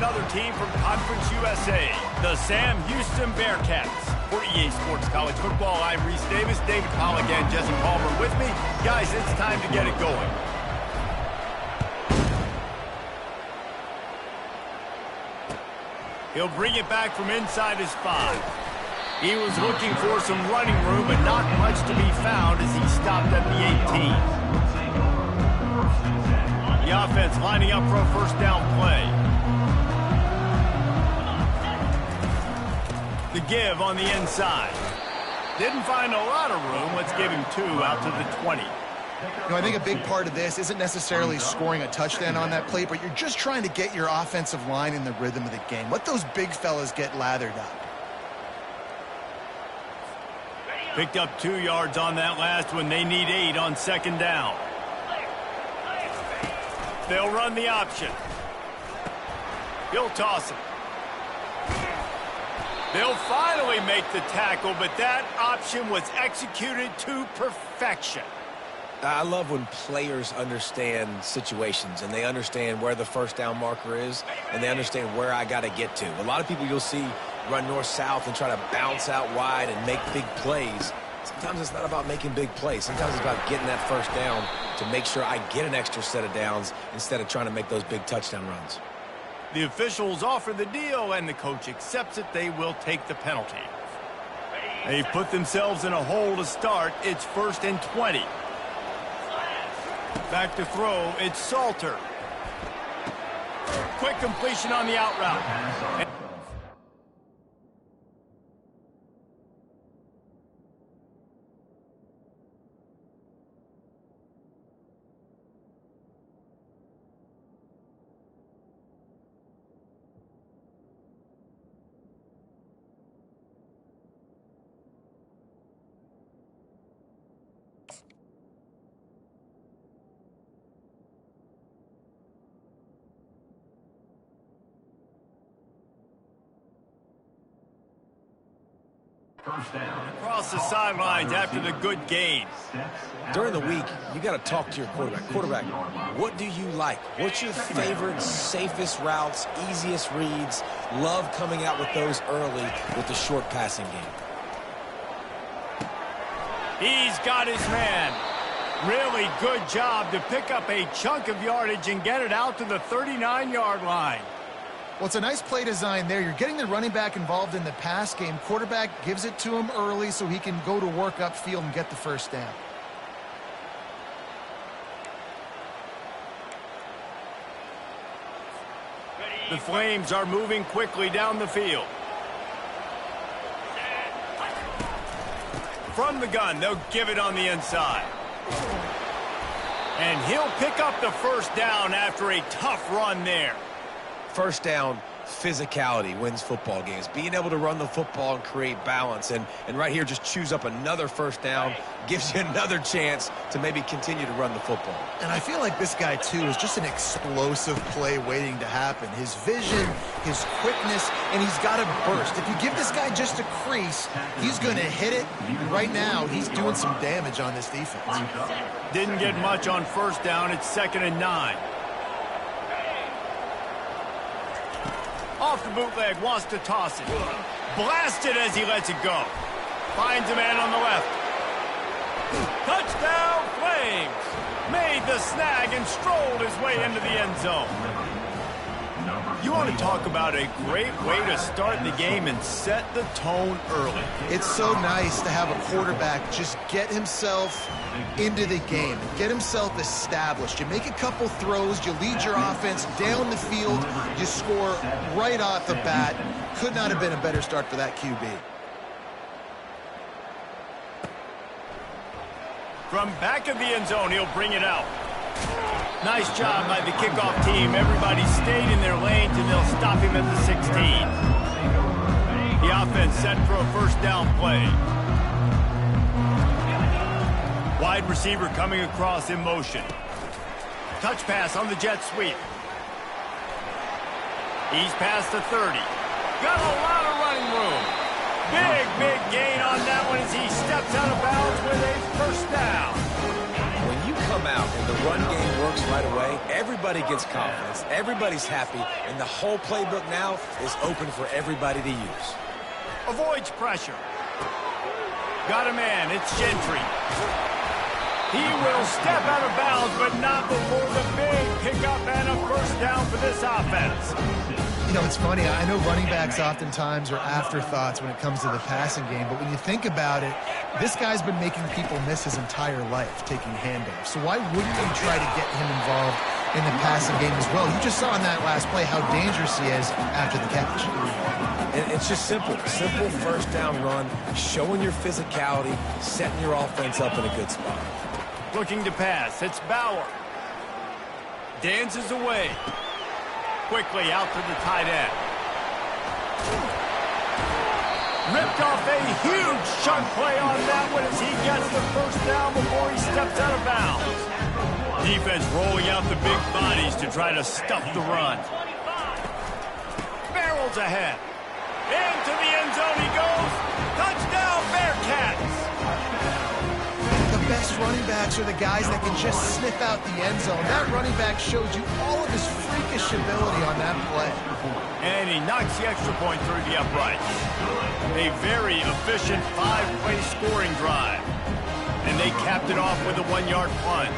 another team from Conference USA, the Sam Houston Bearcats. For EA Sports College Football, I'm Reese Davis, David Pollack, and Jesse Palmer with me. Guys, it's time to get it going. He'll bring it back from inside his 5. He was looking for some running room, but not much to be found as he stopped at the 18. The offense lining up for a first down play. The give on the inside. Didn't find a lot of room. Let's give him 2 out to the 20. You know, I think a big part of this isn't necessarily scoring a touchdown on that play, but you're just trying to get your offensive line in the rhythm of the game. Let those big fellas get lathered up. Picked up 2 yards on that last one. They need 8 on second down. They'll run the option. He'll toss it. They'll finally make the tackle, but that option was executed to perfection. I love when players understand situations and they understand where the first down marker is and they understand where I got to get to. A lot of people you'll see run north-south and try to bounce out wide and make big plays. Sometimes it's not about making big plays. Sometimes it's about getting that first down to make sure I get an extra set of downs instead of trying to make those big touchdown runs. The officials offer the deal and the coach accepts it. They will take the penalty. They've put themselves in a hole to start. It's 1st and 20. Back to throw, it's Salter. Quick completion on the out route. First down. Across the sidelines after the good gain. During the week, you got to talk to your quarterback. Quarterback, what do you like? What's your favorite, safest routes, easiest reads? Love coming out with those early with the short passing game. He's got his man. Really good job to pick up a chunk of yardage and get it out to the 39-yard line. Well, it's a nice play design there. You're getting the running back involved in the pass game. Quarterback gives it to him early so he can go to work upfield and get the first down. The Flames are moving quickly down the field. From the gun, they'll give it on the inside. And he'll pick up the first down after a tough run there. First down, physicality wins football games. Being able to run the football and create balance. And right here, just choose up another first down, gives you another chance to maybe continue to run the football. And I feel like this guy, too, is just an explosive play waiting to happen. His vision, his quickness, and he's got a burst. If you give this guy just a crease, he's going to hit it. And right now, he's doing some damage on this defense. Didn't get much on first down. It's 2nd and 9. Off the bootleg, wants to toss it. Blasted as he lets it go. Finds a man on the left. Touchdown, Flames! Made the snag and strolled his way into the end zone. You want to talk about a great way to start the game and set the tone early. It's so nice to have a quarterback just get himself into the game, get himself established. You make a couple throws, you lead your offense down the field, you score right off the bat. Could not have been a better start for that QB. From back of the end zone, he'll bring it out. Nice job by the kickoff team. Everybody stayed in their lanes, and they'll stop him at the 16. The offense set for a first down play. Wide receiver coming across in motion. Touch pass on the jet sweep. He's past the 30. Got a lot of running room. Big gain on that one as he steps out of bounds with a first down. When you come come out and the run game works right away, everybody gets confidence, everybody's happy, and the whole playbook now is open for everybody to use. Avoids pressure. Got a man. It's Gentry. He will step out of bounds, but not before the big pickup and a first down for this offense. You know, it's funny. I know running backs oftentimes are afterthoughts when it comes to the passing game, but when you think about it, this guy's been making people miss his entire life taking handoffs. So why wouldn't you try to get him involved in the passing game as well? You just saw in that last play how dangerous he is after the catch. And it's just simple first down run, showing your physicality, setting your offense up in a good spot. Looking to pass. It's Bauer. Dances away. Quickly out to the tight end. Ripped off a huge chunk play on that one as he gets the first down before he steps out of bounds. Defense rolling out the big bodies to try to stuff the run. Barrels ahead. Into the end zone he goes. Touchdown, Bearcats. The best running backs are the guys that can just sniff out the end zone. That running back showed you all of his freakish ability on that play. And he knocks the extra point through the uprights. A very efficient 5-play scoring drive. And they capped it off with a 1-yard plunge.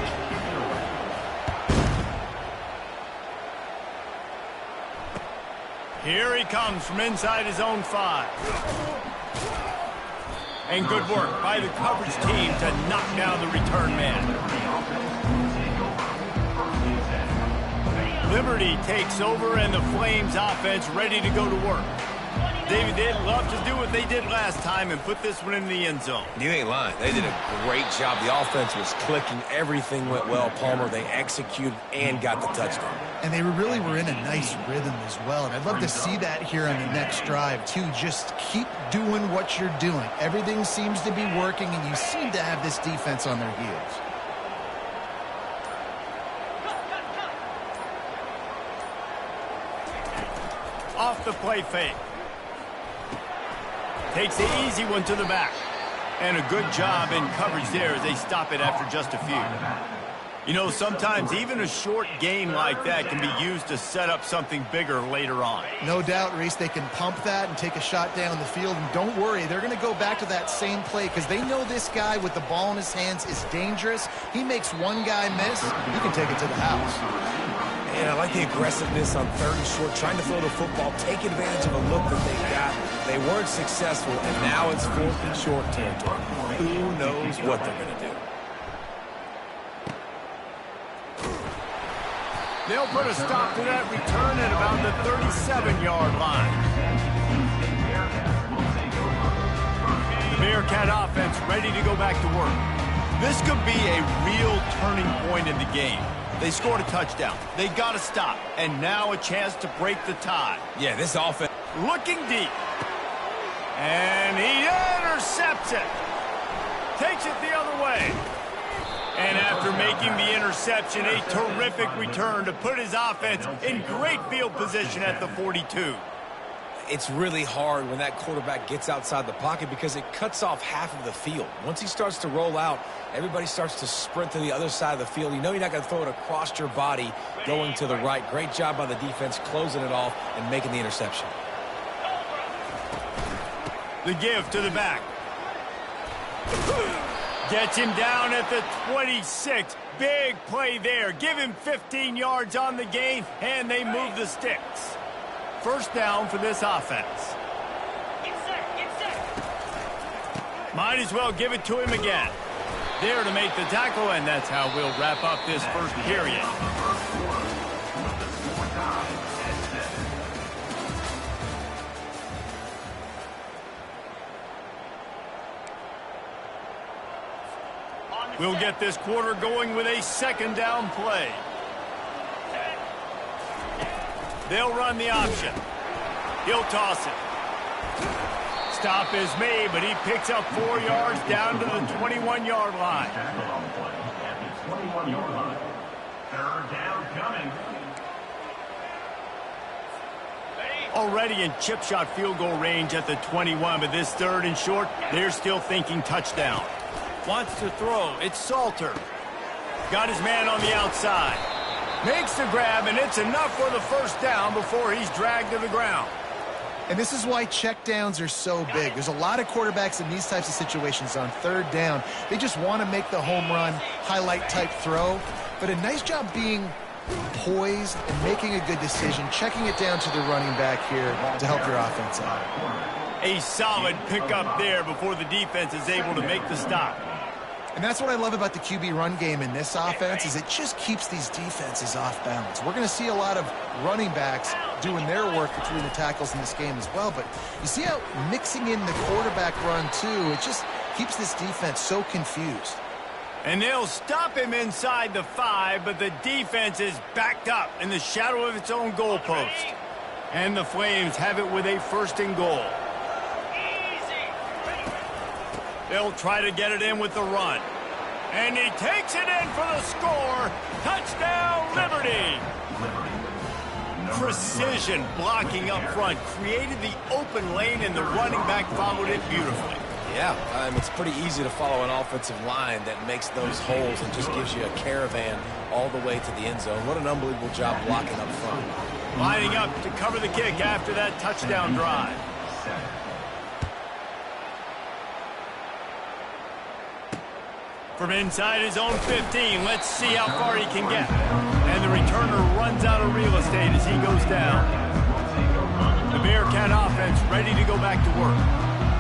Here he comes from inside his own 5. And good work by the coverage team to knock down the return man. Liberty takes over and the Flames offense ready to go to work. David, they'd love to do what they did last time and put this one in the end zone. You ain't lying. They did a great job. The offense was clicking. Everything went well. Palmer, they executed and got the touchdown. And they really were in a nice rhythm as well. And I'd love to see that here on the next drive, too. Just keep doing what you're doing. Everything seems to be working, and you seem to have this defense on their heels. Off the play fake. Takes the easy one to the back. And a good job in coverage there as they stop it after just a few. You know, sometimes even a short game like that can be used to set up something bigger later on. No doubt, Reese, they can pump that and take a shot down the field. And don't worry, they're going to go back to that same play because they know this guy with the ball in his hands is dangerous. He makes one guy miss, you can take it to the house. And I like the aggressiveness on 3rd and short, trying to throw the football, take advantage of a look that they got. They weren't successful, and now it's 4th and short territory. Who knows what they're going to do? They'll put a stop to that return at about the 37-yard line. The Bearcat offense ready to go back to work. This could be a real turning point in the game. They scored a touchdown. They got a stop. And now a chance to break the tie. Yeah, this offense. Looking deep. And he intercepts it. Takes it the other way. And after making the interception, a terrific return to put his offense in great field position at the 42. It's really hard when that quarterback gets outside the pocket because it cuts off half of the field. Once he starts to roll out, everybody starts to sprint to the other side of the field. You know you're not going to throw it across your body going to the right. Great job by the defense closing it off and making the interception. The give to the back. Gets him down at the 26. Big play there. Give him 15 yards on the gain, and they move the sticks. First down for this offense. Might as well give it to him again. There to make the tackle, and that's how we'll wrap up this first period. We'll get this quarter going with a 2nd down play. They'll run the option. He'll toss it. Stop is made, but he picks up 4 yards down to the 21-yard line. 21-yard line. 3rd down coming. Already in chip shot field goal range at the 21, but this 3rd and short, they're still thinking touchdown. Wants to throw. It's Salter. Got his man on the outside. Makes the grab, and it's enough for the first down before he's dragged to the ground. And this is why checkdowns are so big. There's a lot of quarterbacks in these types of situations on third down. They just want to make the home run, highlight type throw. But a nice job being poised and making a good decision, checking it down to the running back here to help your offense out. A solid pickup there before the defense is able to make the stop. And that's what I love about the QB run game in this offense is it just keeps these defenses off balance. We're going to see a lot of running backs doing their work between the tackles in this game as well. But you see how mixing in the quarterback run, too, it just keeps this defense so confused. And they'll stop him inside the 5, but the defense is backed up in the shadow of its own goalpost. And the Flames have it with a 1st and goal. They'll try to get it in with the run. And he takes it in for the score. Touchdown, Liberty. Precision blocking up front created the open lane, and the running back followed it beautifully. Yeah, it's pretty easy to follow an offensive line that makes those holes and just gives you a caravan all the way to the end zone. What an unbelievable job blocking up front. Lining up to cover the kick after that touchdown drive. From inside his own 15, let's see how far he can get. And the returner runs out of real estate as he goes down. The Bearcat offense ready to go back to work.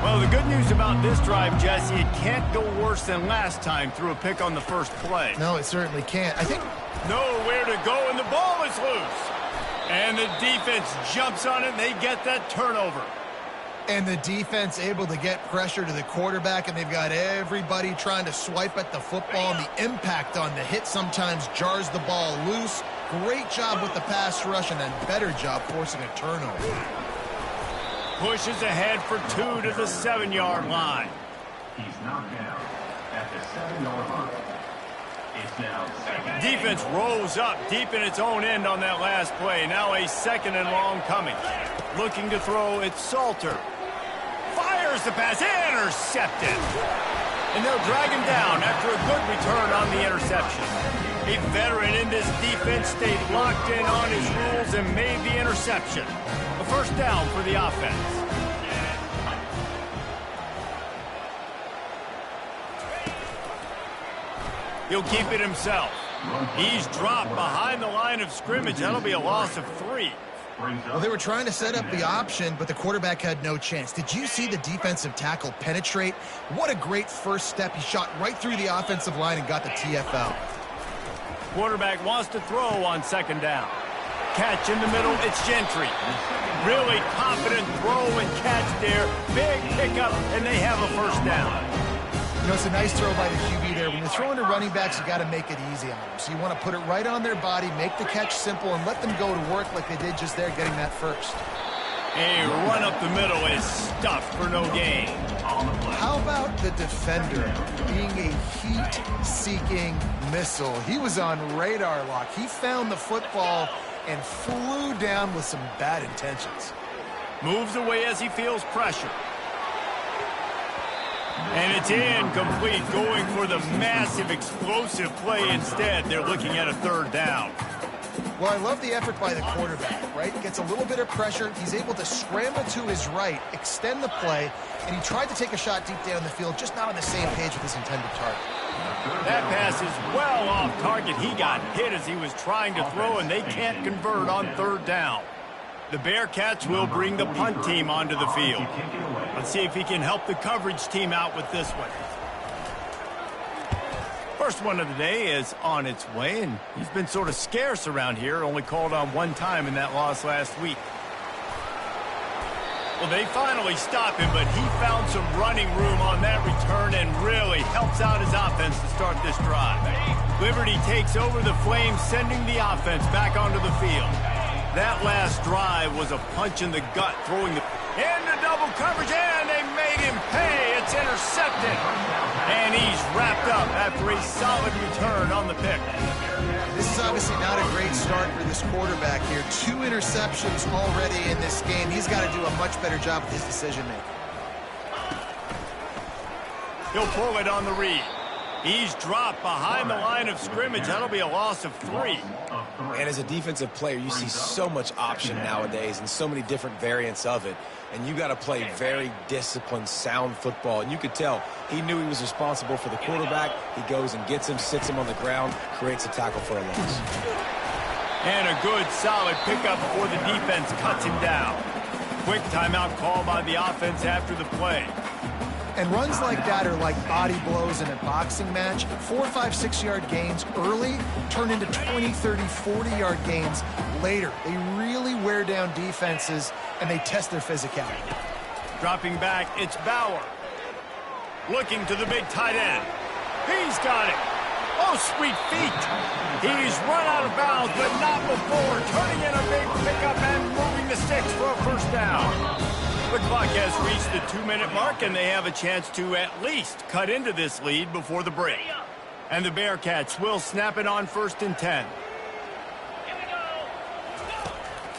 Well, the good news about this drive, Jesse, it can't go worse than last time through a pick on the first play. No, it certainly can't. I think nowhere to go, and the ball is loose. And the defense jumps on it, and they get that turnover. And the defense able to get pressure to the quarterback, and they've got everybody trying to swipe at the football, and the impact on the hit sometimes jars the ball loose. Great job with the pass rush, and a better job forcing a turnover. Pushes ahead for 2 to the 7-yard line. He's knocked down at the 7-yard line. It's now 2nd. Defense rolls up deep in its own end on that last play. Now a 2nd and long coming. Looking to throw, it's Salter. Fires the pass, intercepted. And they'll drag him down after a good return on the interception. A veteran in this defense stayed locked in on his rules and made the interception. A 1st down for the offense. He'll keep it himself. He's dropped behind the line of scrimmage. That'll be a loss of 3. Well, they were trying to set up the option, but the quarterback had no chance. Did you see the defensive tackle penetrate? What a great first step. He shot right through the offensive line and got the TFL. Quarterback wants to throw on 2nd down. Catch in the middle, it's Gentry. Really confident throw and catch there. Big pickup, and they have a 1st down. You know, it's a nice throw by the QB there. When you're throwing to running backs, you got to make it easy on them. So you want to put it right on their body, make the catch simple, and let them go to work like they did just there, getting that first. A run up the middle is stuffed for no gain. How about the defender being a heat-seeking missile? He was on radar lock. He found the football and flew down with some bad intentions. Moves away as he feels pressure. And it's incomplete, going for the massive explosive play instead. They're looking at a 3rd down. Well, I love the effort by the quarterback, right? Gets a little bit of pressure. He's able to scramble to his right, extend the play, and he tried to take a shot deep down the field, just not on the same page with his intended target. That pass is well off target. He got hit as he was trying to throw, and they can't convert on 3rd down. The Bearcats will bring the punt team onto the field. Let's see if he can help the coverage team out with this one. First one of the day is on its way, and he's been sort of scarce around here, only called on 1 time in that loss last week. Well, they finally stop him, but he found some running room on that return and really helps out his offense to start this drive. Liberty takes over the Flames, sending the offense back onto the field. That last drive was a punch in the gut, throwing the into double coverage, and they made him pay. It's intercepted. And he's wrapped up after a solid return on the pick. This is obviously not a great start for this quarterback here. 2 interceptions already in this game. He's got to do a much better job with his decision-making. He'll pull it on the read. He's dropped behind the line of scrimmage. That'll be a loss of 3. And as a defensive player, you see so much option nowadays and so many different variants of it. And you got to play very disciplined, sound football. And you could tell he knew he was responsible for the quarterback. He goes and gets him, sits him on the ground, creates a tackle for a loss. And a good, solid pickup before the defense cuts him down. Quick timeout call by the offense after the play. And runs like that are like body blows in a boxing match. 4, 5, 6-yard gains early turn into 20, 30, 40-yard gains later. They really wear down defenses, and they test their physicality. Dropping back, it's Bauer. Looking to the big tight end. He's got it. Oh, sweet feet. He's run out of bounds, but not before. Turning in a big pickup and moving the sticks for a first down. The clock has reached the 2-minute mark, and they have a chance to at least cut into this lead before the break. And the Bearcats will snap it on 1st and 10.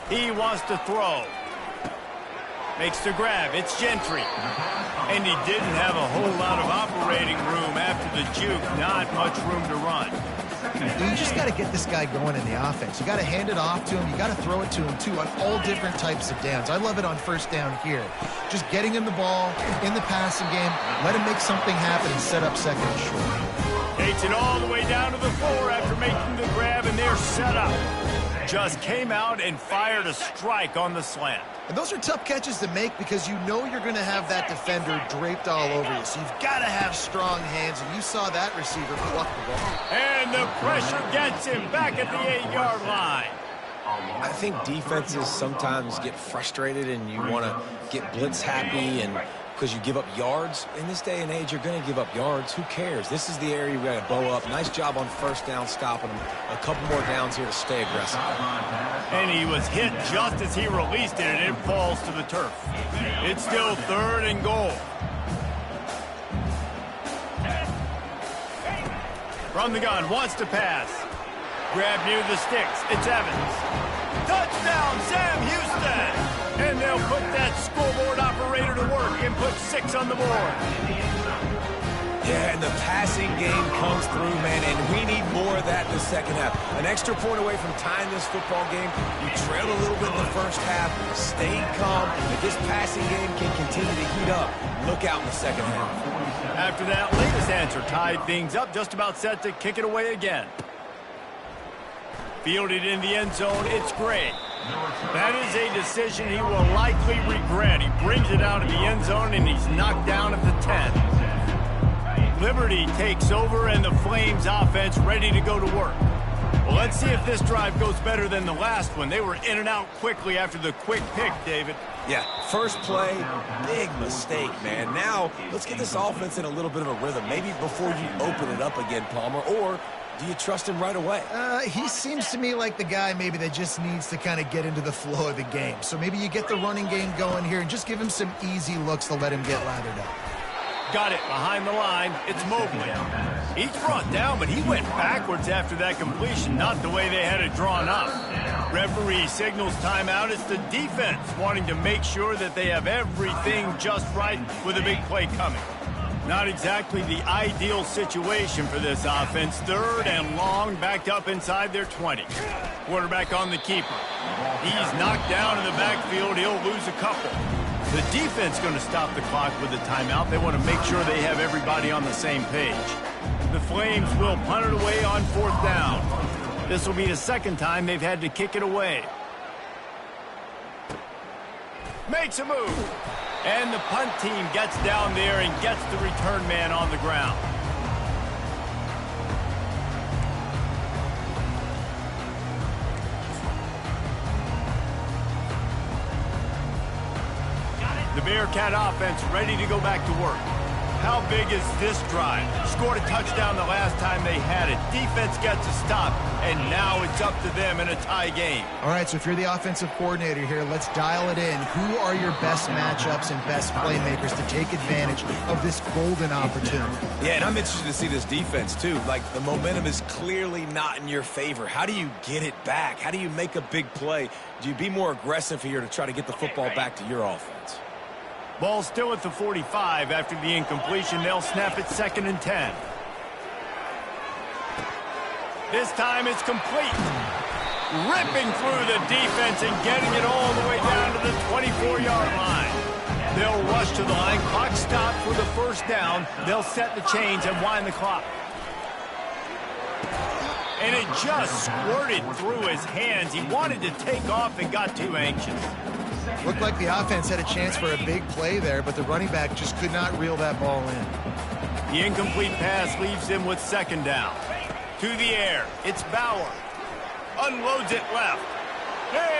He wants to throw. Makes the grab. It's Gentry. And he didn't have a whole lot of operating room after the juke. Not much room to run. You just got to get this guy going in the offense. You got to hand it off to him. You got to throw it to him, too, on all different types of downs. I love it on 1st down here. Just getting him the ball in the passing game, let him make something happen and set up 2nd and short. Takes it all the way down to the 4 after making the grab, and they're set up. Just came out and fired a strike on the slant. And those are tough catches to make because you know you're going to have that defender draped all over you. So you've got to have strong hands, and you saw that receiver pluck the ball. And the pressure gets him back at the 8-yard line. I think defenses sometimes get frustrated and you want to get blitz happy and because you give up yards. In this day and age, you're going to give up yards. Who cares? This is the area you got to bow up. Nice job on 1st down stopping him. A couple more downs here to stay aggressive. And he was hit just as he released it, and it falls to the turf. It's still 3rd and goal. From the gun, wants to pass. Grab near the sticks. It's Evans. Touchdown, Sam Houston! And they'll put that scoreboard operator to work and put 6 on the board. Yeah, and the passing game comes through, man, and we need more of that in the 2nd half. An extra point away from tying this football game. You trailed a little bit in the 1st half, stayed calm. If this passing game can continue to heat up, look out in the 2nd half. After that latest answer tied things up, just about set to kick it away again. Fielded in the end zone, it's Gray. That is a decision he will likely regret. He brings it out of the end zone, and he's knocked down at the 10. Liberty takes over, and the Flames offense ready to go to work. Well, let's see if this drive goes better than the last one. They were in and out quickly after the quick pick, David. Yeah, first play, big mistake, man. Now, let's get this offense in a little bit of a rhythm. Maybe before you open it up again, Palmer, or do you trust him right away? He seems to me like the guy maybe that just needs to kind of get into the flow of the game. So maybe you get the running game going here and just give him some easy looks to let him get lathered up. Got it behind the line. It's Mobley. He's brought down, but he went backwards after that completion, not the way they had it drawn up. Referee signals timeout. It's the defense wanting to make sure that they have everything just right with a big play coming. Not exactly the ideal situation for this offense. 3rd and long, backed up inside their 20. Quarterback on the keeper. He's knocked down in the backfield. He'll lose a couple. The defense going to stop the clock with a timeout. They want to make sure they have everybody on the same page. The Flames will punt it away on 4th down. This will be the 2nd time they've had to kick it away. Makes a move. And the punt team gets down there and gets the return man on the ground. The Bearcat offense ready to go back to work. How big is this drive? Scored a touchdown the last time they had it. Defense gets a stop, and now it's up to them in a tie game. All right, so if you're the offensive coordinator here, let's dial it in. Who are your best matchups and best playmakers to take advantage of this golden opportunity? Yeah, and I'm interested to see this defense, too. Like, the momentum is clearly not in your favor. How do you get it back? How do you make a big play? Do you be more aggressive here to try to get the football back to your offense? Ball still at the 45 after the incompletion. They'll snap it 2nd and 10. This time it's complete. Ripping through the defense and getting it all the way down to the 24-yard line. They'll rush to the line. Clock stopped for the first down. They'll set the chains and wind the clock. And it just squirted through his hands. He wanted to take off and got too anxious. Looked like the offense had a chance for a big play there, but the running back just could not reel that ball in. The incomplete pass leaves him with second down. To the air. It's Bauer. Unloads it left.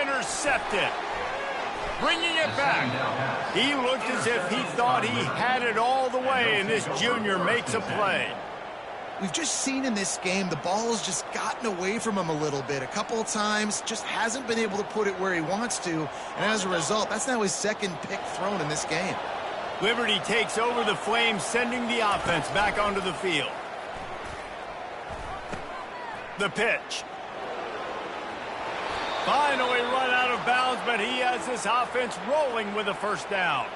Intercepted. Bringing it back. He looked as if he thought he had it all the way, and this junior makes a play. We've just seen in this game the ball has just gotten away from him a little bit. A couple of times, just hasn't been able to put it where he wants to, and as a result, that's now his second pick thrown in this game. Liberty takes over the Flames, sending the offense back onto the field. The pitch. Finally run out of bounds, but he has this offense rolling with a first down.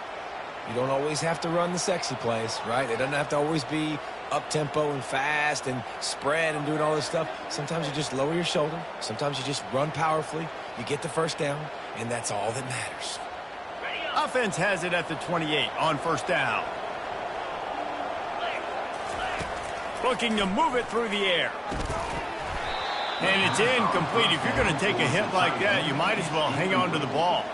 You don't always have to run the sexy plays, right? It doesn't have to always be up-tempo and fast and spread and doing all this stuff. Sometimes you just lower your shoulder. Sometimes you just run powerfully. You get the first down, and that's all that matters. Offense has it at the 28 on first down. Looking to move it through the air. And it's incomplete. If you're going to take a hit like that, you might as well hang on to the ball.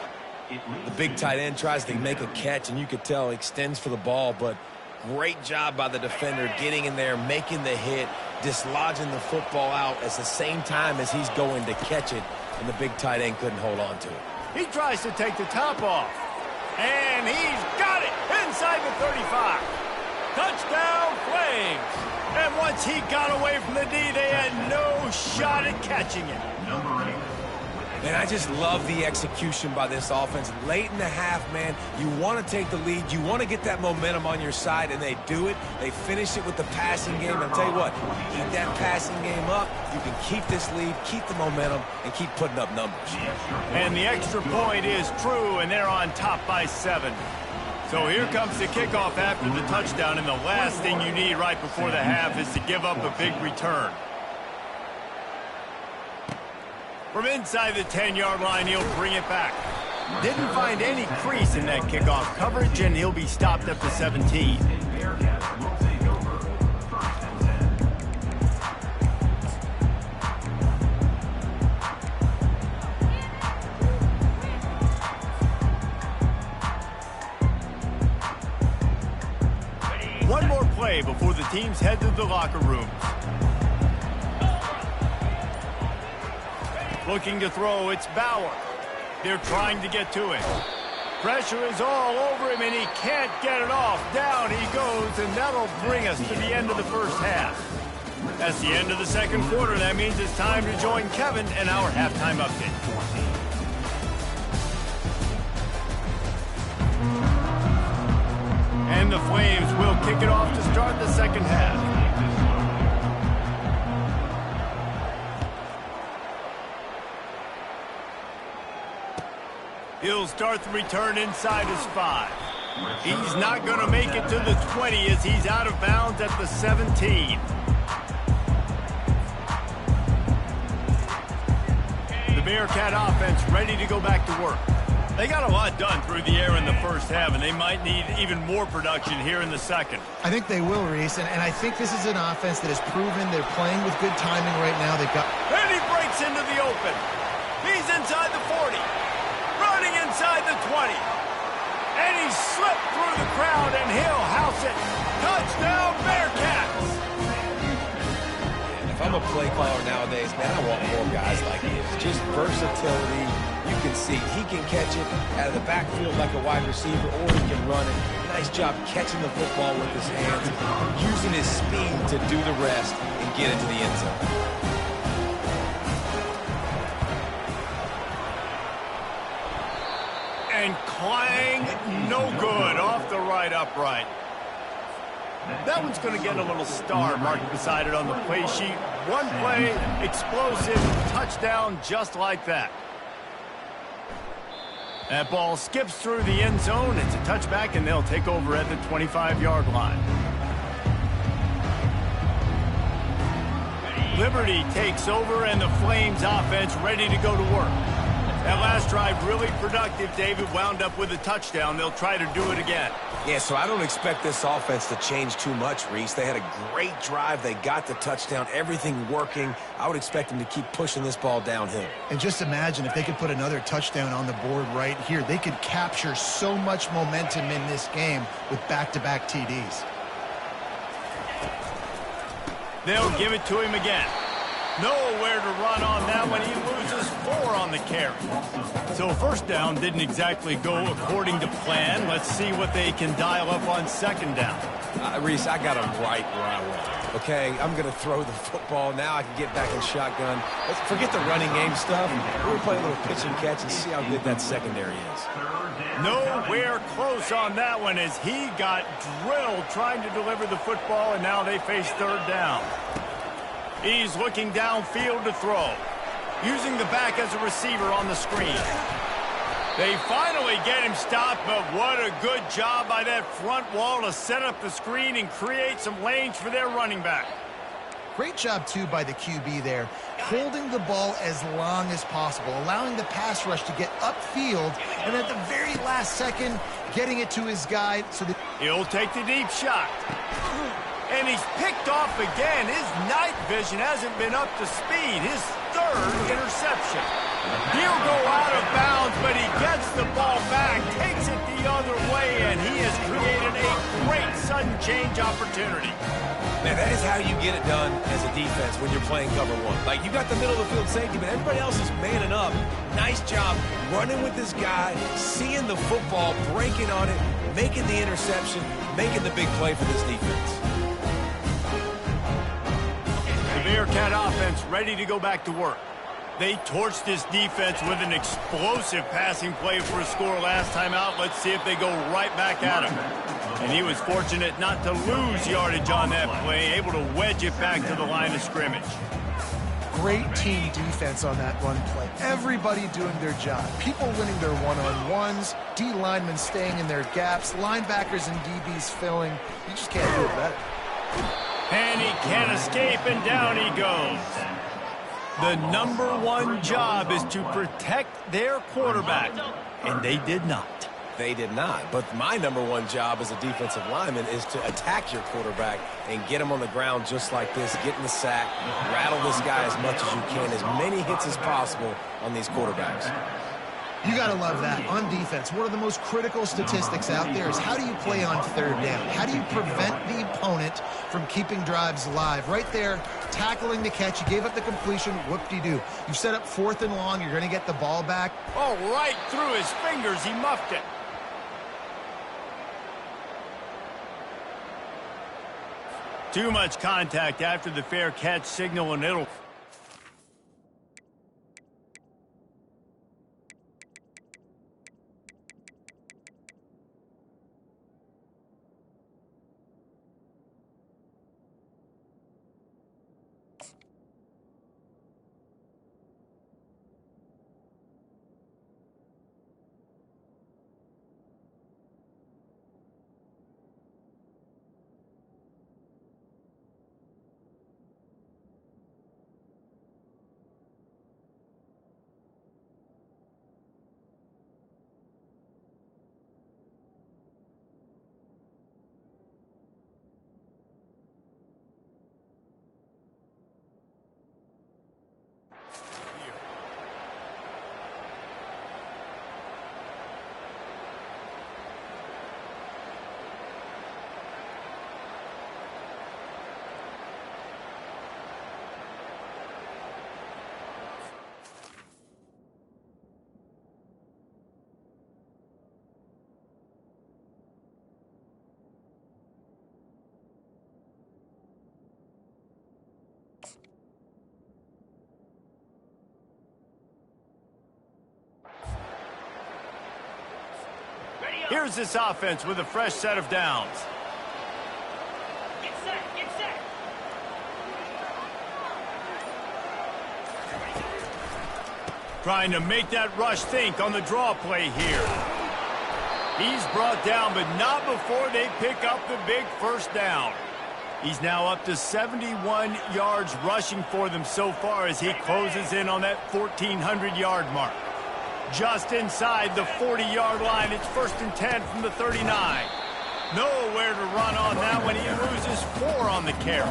The big tight end tries to make a catch, and you could tell he extends for the ball, but great job by the defender getting in there, making the hit, dislodging the football out at the same time as he's going to catch it, and the big tight end couldn't hold on to it. He tries to take the top off. And he's got it inside the 35. Touchdown, Flames. And once he got away from the D, they had no shot at catching it. Man, I just love the execution by this offense. Late in the half, man, you want to take the lead. You want to get that momentum on your side, and they do it. They finish it with the passing game. I'll tell you what, keep that passing game up. You can keep this lead, keep the momentum, and keep putting up numbers. And the extra point is true, and they're on top by 7. So here comes the kickoff after the touchdown, and the last thing you need right before the half is to give up a big return. From inside the 10-yard line, he'll bring it back. Didn't find any crease in that kickoff coverage, and he'll be stopped at the 17. One more play before the teams head to the locker room. Looking to throw, it's Bauer. They're trying to get to him. Pressure is all over him, and he can't get it off. Down he goes, and that'll bring us to the end of the first half. That's the end of the second quarter. That means it's time to join Kevin in our halftime update. And the Flames will kick it off to start the second half. He'll start the return inside his 5. He's not going to make it to the 20 as he's out of bounds at the 17. The Bearcat offense ready to go back to work. They got a lot done through the air in the first half, and they might need even more production here in the second. I think they will, Reese, and I think this is an offense that has proven they're playing with good timing right now. They've got... And he breaks into the open. He's inside the 40. Running inside the 20. And he slipped through the crowd, and he'll house it. Touchdown, Bearcats! If I'm a play caller nowadays, man, I want more guys like him. Just versatility. You can see he can catch it out of the backfield like a wide receiver, or he can run it. Nice job catching the football with his hands, using his speed to do the rest and get into the end zone. And clang, no good, off the right upright. That one's going to get a little star marked beside it on the play sheet. One play, explosive, touchdown just like that. That ball skips through the end zone. It's a touchback, and they'll take over at the 25-yard line. Liberty takes over, and the Flames offense ready to go to work. That last drive really productive, David. Wound up with a touchdown. They'll try to do it again. Yeah, so I don't expect this offense to change too much, Reese. They had a great drive. They got the touchdown. Everything working. I would expect them to keep pushing this ball downhill. And just imagine if they could put another touchdown on the board right here. They could capture so much momentum in this game with back-to-back TDs. They'll give it to him again. Nowhere to run on that one. He loses 4 on the carry. So first down didn't exactly go according to plan. Let's see what they can dial up on second down. Reese, I got them right where I want. Okay, I'm going to throw the football. Now I can get back in shotgun. Let's forget the running game stuff. We're going to play a little pitch and catch and see how good that secondary is. Nowhere close on that one as he got drilled trying to deliver the football, and now they face third down. He's looking downfield to throw, using the back as a receiver on the screen. They finally get him stopped, but what a good job by that front wall to set up the screen and create some lanes for their running back. Great job, too, by the QB there, holding the ball as long as possible, allowing the pass rush to get upfield, and at the very last second, getting it to his guy. So that he'll take the deep shot. And he's picked off again. His night vision hasn't been up to speed. His third interception. He'll go out of bounds, but he gets the ball back, takes it the other way, and he has created a great sudden change opportunity. Man, that is how you get it done as a defense when you're playing cover one. Like, you got the middle of the field safety, but everybody else is manning up. Nice job running with this guy, seeing the football, breaking on it, making the interception, making the big play for this defense. The Bearcat offense ready to go back to work. They torched this defense with an explosive passing play for a score last time out. Let's see if they go right back at him. And he was fortunate not to lose yardage on that play, able to wedge it back to the line of scrimmage. Great team defense on that run play. Everybody doing their job. People winning their one-on-ones, D linemen staying in their gaps, linebackers and DBs filling. You just can't do it better. And he can't escape, and down he goes. The #1 job is to protect their quarterback, and they did not. They did not. But my #1 job as a defensive lineman is to attack your quarterback and get him on the ground just like this, get in the sack, rattle this guy as much as you can, as many hits as possible on these quarterbacks. You got to love that. On defense, one of the most critical statistics out there is how do you play on third down? How do you prevent the opponent from keeping drives alive? Right there, tackling the catch. You gave up the completion. Whoop-de-doo. You set up 4th and long. You're going to get the ball back. Oh, right through his fingers. He muffed it. Too much contact after the fair catch signal, and it'll... Here's this offense with a fresh set of downs. Get set, get set. Trying to make that rush think on the draw play here. He's brought down, but not before they pick up the big first down. He's now up to 71 yards rushing for them so far as he closes in on that 1,400-yard mark. Just inside the 40-yard line, it's 1st and 10 from the 39. Nowhere to run on that one. He loses 4 on the carry.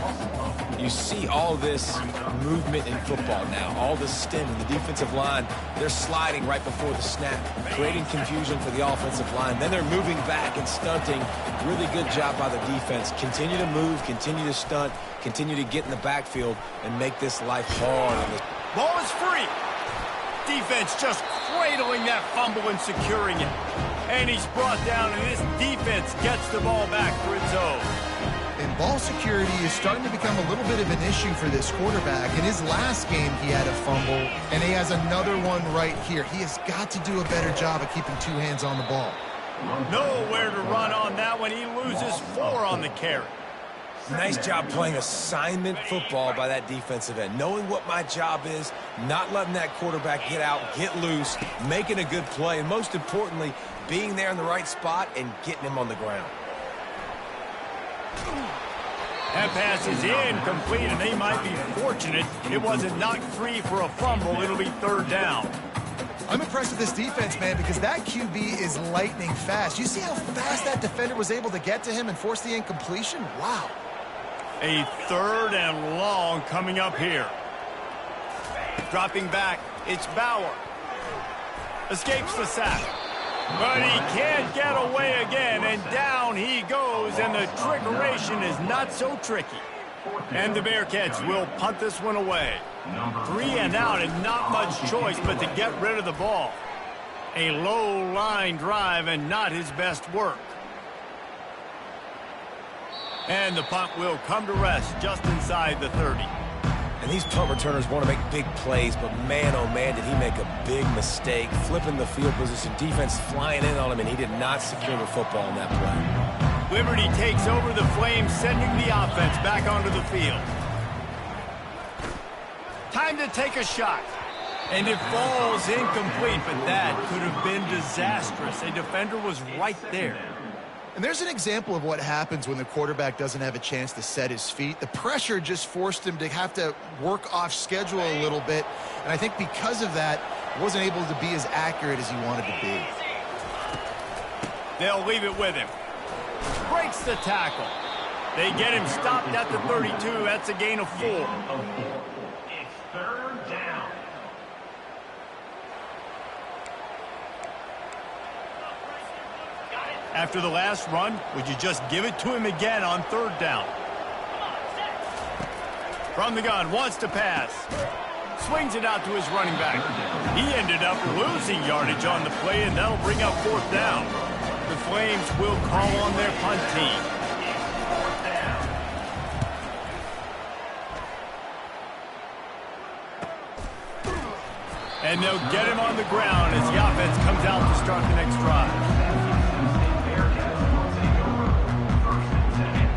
You see all this movement in football now, all the stem in the defensive line. They're sliding right before the snap, creating confusion for the offensive line. Then they're moving back and stunting. Really good job by the defense. Continue to move, continue to stunt, continue to get in the backfield and make this life hard on this. Ball is free. Defense just cradling that fumble and securing it. And he's brought down, and this defense gets the ball back for its own. And ball security is starting to become a little bit of an issue for this quarterback. In his last game, he had a fumble, and he has another one right here. He has got to do a better job of keeping 2 hands on the ball. Nowhere to run on that one. He loses 4 on the carry. Nice job playing assignment football by that defensive end. Knowing what my job is, not letting that quarterback get out, get loose, making a good play, and most importantly, being there in the right spot and getting him on the ground. That pass is incomplete, and they might be fortunate it wasn't knocked free for a fumble. It'll be 3rd down. I'm impressed with this defense, man, because that QB is lightning fast. You see how fast that defender was able to get to him and force the incompletion? Wow. A 3rd and long coming up here. Dropping back, it's Bauer. Escapes the sack. But he can't get away again, and down he goes, and the trickeration is not so tricky. And the Bearcats will punt this one away. 3 and out, and not much choice but to get rid of the ball. A low line drive and not his best work. And the punt will come to rest just inside the 30. And these punt returners want to make big plays, but man, oh man, did he make a big mistake. Flipping the field position, defense flying in on him, and he did not secure the football in that play. Liberty takes over the Flames, sending the offense back onto the field. Time to take a shot. And it falls incomplete, but that could have been disastrous. A defender was right there. And there's an example of what happens when the quarterback doesn't have a chance to set his feet. The pressure just forced him to have to work off schedule a little bit. And I think because of that, wasn't able to be as accurate as he wanted to be. They'll leave it with him. Breaks the tackle. They get him stopped at the 32. That's a gain of 4. It's 3rd down. After the last run, would you just give it to him again on 3rd down? From the gun, wants to pass. Swings it out to his running back. He ended up losing yardage on the play, and that'll bring up 4th down. The Flames will call on their punt team. And they'll get him on the ground as the offense comes out to start the next drive.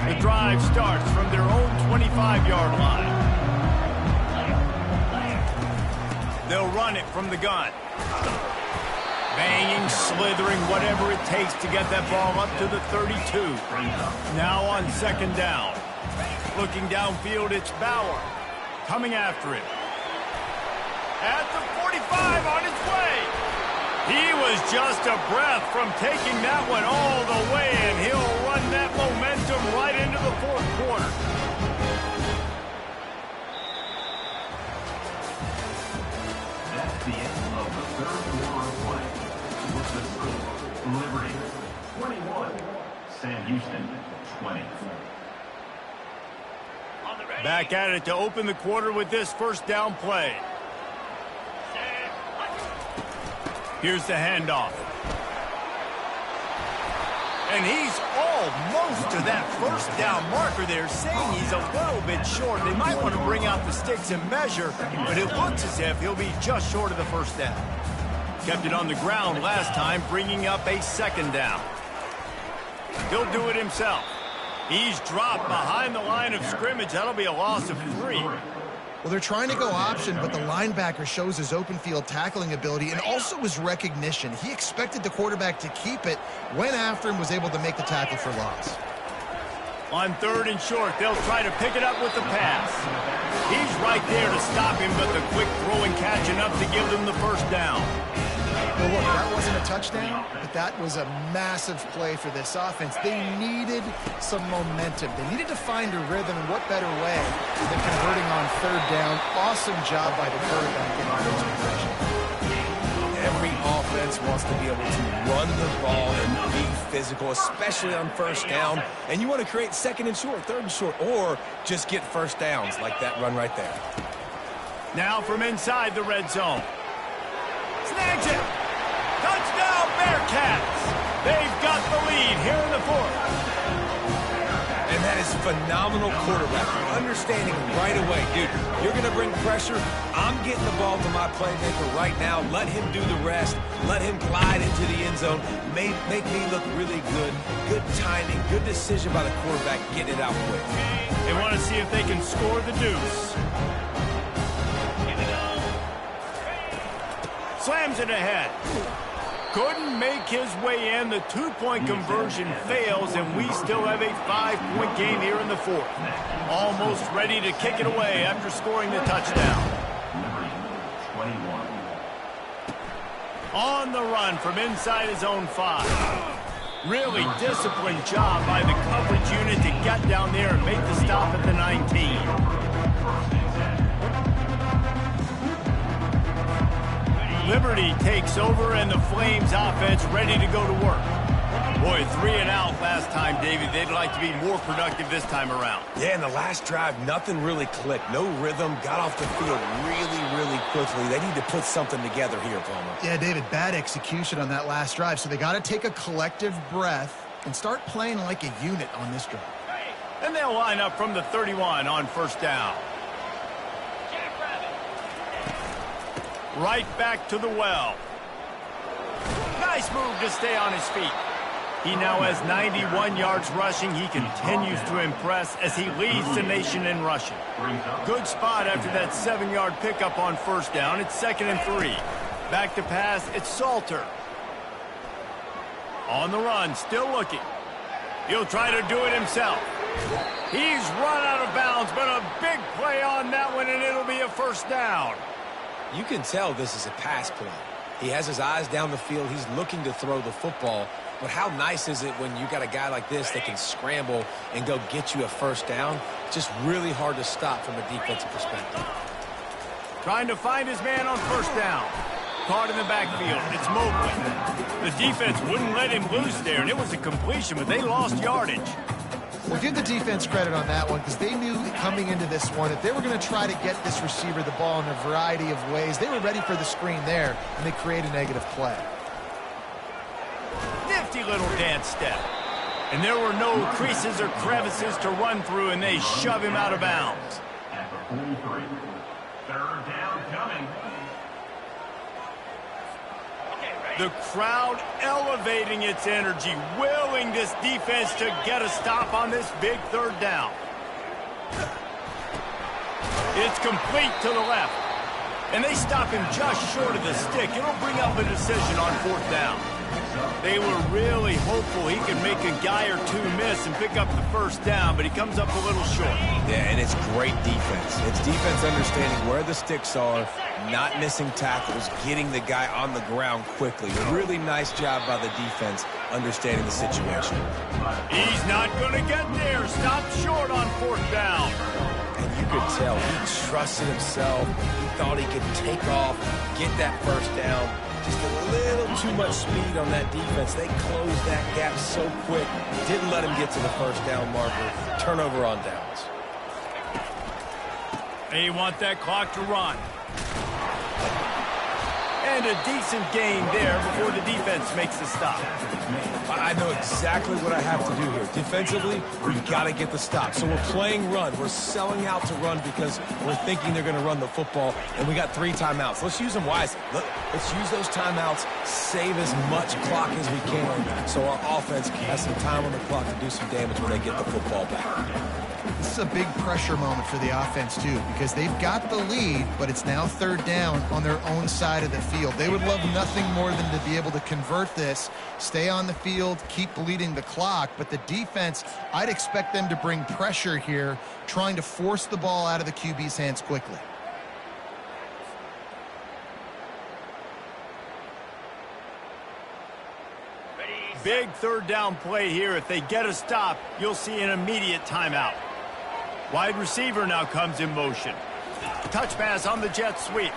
The drive starts from their own 25-yard line. They'll run it from the gun. Banging, slithering, whatever it takes to get that ball up to the 32. Now on 2nd down. Looking downfield, it's Bauer. Coming after it. At the 45 on his way. He was just a breath from taking that one all the way, and he'll run that momentum right into the 4th quarter. That's the end of the 3rd quarter of play. With the score, Liberty 21, Sam Houston 20. Back at it to open the quarter with this 1st down play. Here's the handoff. And he's almost to that 1st down marker there, saying he's a little bit short. They might want to bring out the sticks and measure, but it looks as if he'll be just short of the 1st down. Kept it on the ground last time, bringing up a 2nd down. He'll do it himself. He's dropped behind the line of scrimmage. That'll be a loss of 3. Well, they're trying to go option, but the linebacker shows his open field tackling ability and also his recognition. He expected the quarterback to keep it, went after him, was able to make the tackle for loss. On 3rd and short, they'll try to pick it up with the pass. He's right there to stop him, but the quick throw and catch enough to give them the first down. Well, look, that wasn't a touchdown, but that was a massive play for this offense. They needed some momentum. They needed to find a rhythm, and what better way than converting on 3rd down. Awesome job by the quarterback in those conversions. Every offense wants to be able to run the ball and be physical, especially on 1st down. And you want to create 2nd and short, 3rd and short, or just get 1st downs like that run right there. Now from inside the red zone. Snags it. Touchdown, Bearcats. They've got the lead here in the 4th. And that is phenomenal quarterback. Understanding right away, dude, you're going to bring pressure. I'm getting the ball to my playmaker right now. Let him do the rest. Let him glide into the end zone. Make me look really good. Good timing, good decision by the quarterback, getting it out quick. They want to see if they can score the deuce. Slams it ahead. Couldn't make his way in. The 2-point conversion fails, and we still have a 5-point game here in the 4th. Almost ready to kick it away after scoring the touchdown. On the run from inside his own 5. Really disciplined job by the coverage unit to get down there and make the stop at the 19. Liberty takes over, and the Flames offense ready to go to work. Boy, 3 and out last time, David. They'd like to be more productive this time around. Yeah, in the last drive, nothing really clicked. No rhythm. Got off the field really quickly. They need to put something together here, Palmer. Yeah, David, bad execution on that last drive, so they got to take a collective breath and start playing like a unit on this drive. And they'll line up from the 31 on 1st down. Right back to the well. Nice move to stay on his feet. He now has 91 yards rushing. He continues to impress as he leads the nation in rushing. Good spot after that 7-yard pickup on 1st down. It's 2nd and 3. Back to pass, it's Salter. On the run, still looking. He'll try to do it himself. He's run out of bounds, but a big play on that one, and it'll be a 1st down. You can tell this is a pass play. He has his eyes down the field. He's looking to throw the football. But how nice is it when you got a guy like this that can scramble and go get you a 1st down? Just really hard to stop from a defensive perspective. Trying to find his man on 1st down. Caught in the backfield. It's Mobley. The defense wouldn't let him loose there, and it was a completion, but they lost yardage. Well, give the defense credit on that one because they knew coming into this one if they were going to try to get this receiver the ball in a variety of ways, they were ready for the screen there, and they create a negative play. Nifty little dance step. And there were no creases or crevices to run through, and they shove him out of bounds. At the 43. 3rd down coming. The crowd elevating its energy, willing this defense to get a stop on this big 3rd down. It's complete to the left. And they stop him just short of the stick. It'll bring up a decision on 4th down. They were really hopeful he could make a guy or two miss and pick up the 1st down, but he comes up a little short. Yeah, and it's great defense. It's defense understanding where the sticks are, not missing tackles, getting the guy on the ground quickly. A really nice job by the defense understanding the situation. He's not going to get there. Stopped short on 4th down. And you could tell he trusted himself. He thought he could take off, get that 1st down. Just a little too much speed on that defense. They closed that gap so quick. Didn't let him get to the 1st down marker. Turnover on downs. They want that clock to run. And a decent gain there before the defense makes the stop. I know exactly what I have to do here. Defensively, we've got to get the stop. So we're playing run. We're selling out to run because we're thinking they're going to run the football, and we got 3 timeouts. Let's use them wisely. Let's use those timeouts, save as much clock as we can so our offense has some time on the clock to do some damage when they get the football back. This is a big pressure moment for the offense, too, because they've got the lead, but it's now 3rd down on their own side of the field. field. They would love nothing more than to be able to convert this, stay on the field, keep bleeding the clock. But the defense, I'd expect them to bring pressure here, trying to force the ball out of the QB's hands quickly. Big third down play here. If they get a stop, you'll see an immediate timeout. Wide receiver now comes in motion. Touch pass on the jet sweep.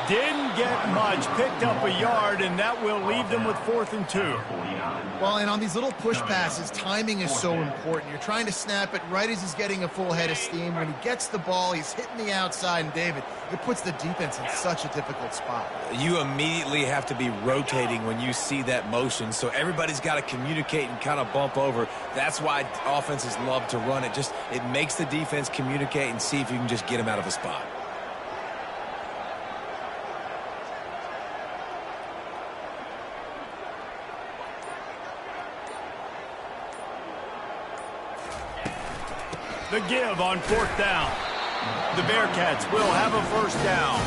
Didn't get much, picked up a yard, and that will leave them with 4th and 2. Well, and on these little push passes, timing is so important. You're trying to snap it right as he's getting a full head of steam. When he gets the ball, he's hitting the outside, and David, it puts the defense in such a difficult spot. You immediately have to be rotating when you see that motion, so everybody's got to communicate and kind of bump over. That's why offenses love to run it. It makes the defense communicate and see if you can just get them out of a spot. The give on 4th down. The Bearcats will have a 1st down.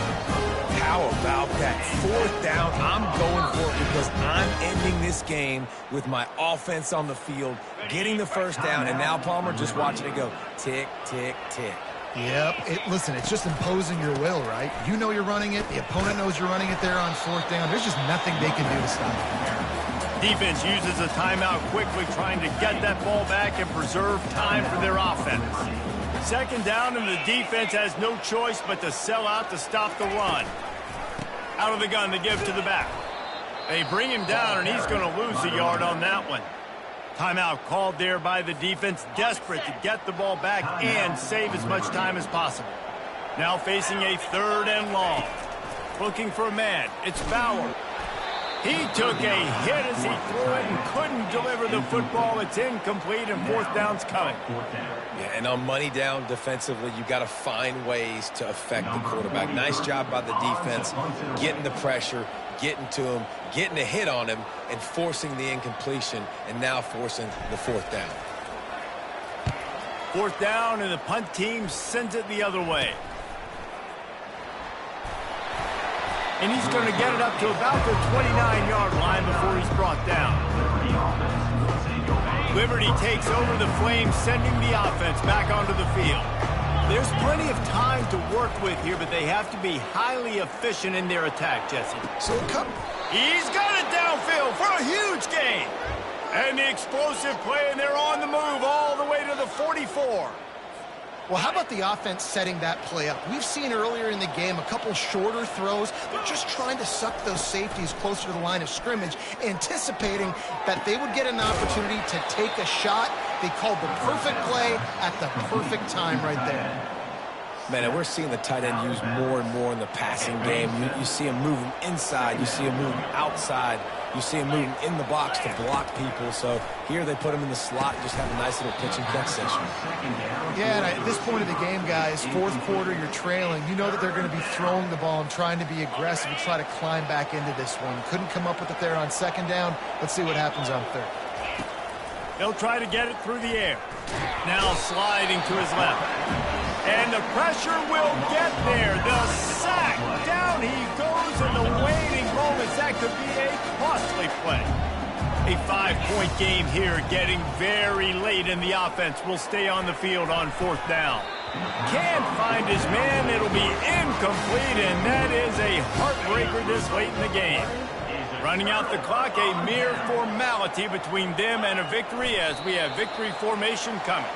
How about that? 4th down, I'm going for it because I'm ending this game with my offense on the field, getting the 1st down, and now Palmer just watching it go tick, tick, tick. Yep. Listen, it's just imposing your will, right? You know you're running it. The opponent knows you're running it there on 4th down. There's just nothing they can do to stop it. Defense uses a timeout quickly, trying to get that ball back and preserve time for their offense. 2nd down, and the defense has no choice but to sell out to stop the run. Out of the gun, the give to the back. They bring him down, and he's going to lose a yard on that one. Timeout called there by the defense, desperate to get the ball back and save as much time as possible. Now facing a 3rd and long. Looking for a man. It's Bauer. He took a hit as he threw it and couldn't deliver the football. It's incomplete, and 4th down's coming. Yeah, and on money down defensively, you got to find ways to affect the quarterback. Nice job by the defense, getting the pressure, getting to him, getting a hit on him, and forcing the incompletion, and now forcing the 4th down. 4th down, and the punt team sends it the other way. And he's going to get it up to about the 29-yard line before he's brought down. Liberty takes over the Flames, sending the offense back onto the field. There's plenty of time to work with here, but they have to be highly efficient in their attack, Jesse. He's got it downfield for a huge gain. And the explosive play, and they're on the move all the way to the 44. Well, how about the offense setting that play up? We've seen earlier in the game a couple shorter throws. They're just trying to suck those safeties closer to the line of scrimmage, anticipating that they would get an opportunity to take a shot. They called the perfect play at the perfect time right there. Man, and we're seeing the tight end used more and more in the passing game. You see him moving inside. You see him moving outside. You see him moving in the box to block people. So here they put him in the slot and just have a nice little pitch and catch session. Yeah, and at this point of the game, guys, 4th quarter, you're trailing. You know that they're going to be throwing the ball and trying to be aggressive and try to climb back into this one. Couldn't come up with it there on 2nd down. Let's see what happens on 3rd. They'll try to get it through the air. Now sliding to his left. And the pressure will get there. The sack. Down he goes in the waiting moments. That could be a costly play. A 5-point game here, getting very late, and the offense will stay on the field on 4th down. Can't find his man. It'll be incomplete, and that is a heartbreaker this late in the game. Running out the clock, a mere formality between them and a victory as we have victory formation coming.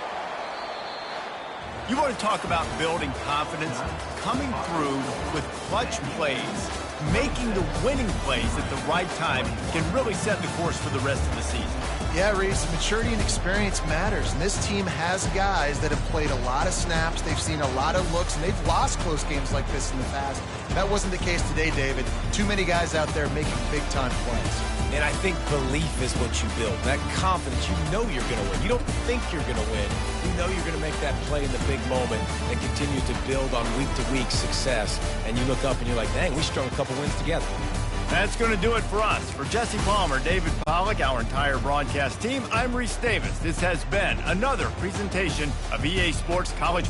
You want to talk about building confidence? Coming through with clutch plays, making the winning plays at the right time can really set the course for the rest of the season. Yeah, Reese, maturity and experience matters, and this team has guys that have played a lot of snaps. They've seen a lot of looks, and they've lost close games like this in the past. That wasn't the case today, David. Too many guys out there making big-time plays. And I think belief is what you build. That confidence, you know you're going to win. You don't think you're going to win. You know you're going to make that play in the big moment and continue to build on week-to-week success. And you look up and you're like, dang, we strung a couple wins together. That's going to do it for us. For Jesse Palmer, David Pollack, our entire broadcast team, I'm Reese Davis. This has been another presentation of EA Sports College